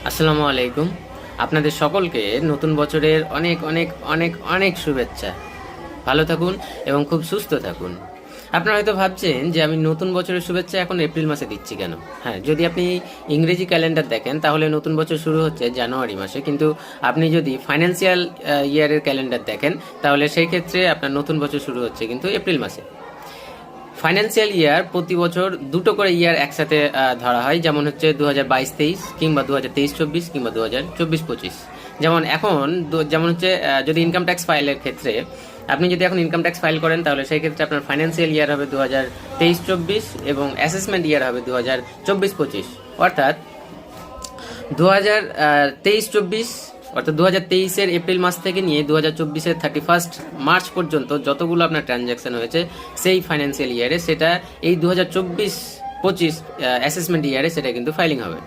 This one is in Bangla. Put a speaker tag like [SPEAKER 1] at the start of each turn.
[SPEAKER 1] আসসালামু আলাইকুম। আপনাদের সকলকে নতুন বছরের অনেক অনেক অনেক অনেক শুভেচ্ছা। ভালো থাকুন এবং খুব সুস্থ থাকুন। আপনারা হয়তো ভাবছেন যে আমি নতুন বছরের শুভেচ্ছা এখন এপ্রিল মাসে দিচ্ছি কেন? হ্যাঁ, যদি আপনি ইংরেজি ক্যালেন্ডার দেখেন তাহলে নতুন বছর শুরু হচ্ছে জানুয়ারি মাসে, কিন্তু আপনি যদি ফাইন্যান্সিয়াল ইয়ারের ক্যালেন্ডার দেখেন তাহলে সেই ক্ষেত্রে আপনার নতুন বছর শুরু হচ্ছে কিন্তু এপ্রিল মাসে। ফাইন্যান্সিয়াল ইয়ার প্রতি বছর দুটো করে ইয়ার একসাথে ধরা হয়, যেমন হচ্ছে 2022-23 কিংবা 2023-24 কিংবা 2024-25। যেমন এখন যেমন হচ্ছে যদি ইনকাম ট্যাক্স ফাইলের ক্ষেত্রে আপনি যদি এখন ইনকাম ট্যাক্স ফাইল করেন তাহলে সেই ক্ষেত্রে আপনার ফাইন্যান্সিয়াল ইয়ার হবে 2023-24 এবং অ্যাসেসমেন্ট ইয়ার হবে 2024-25। অর্থাৎ 2023-24 অর্থাৎ 2023-এর এপ্রিল মাস থেকে নিয়ে 2024-এর 31 মার্চ পর্যন্ত যতগুলো আপনার ট্রানজ্যাকশন হয়েছে সেই ফাইন্যান্সিয়াল ইয়ারে, সেটা এই 2024-25 অ্যাসেসমেন্ট ইয়ারে সেটা কিন্তু ফাইলিং হবে।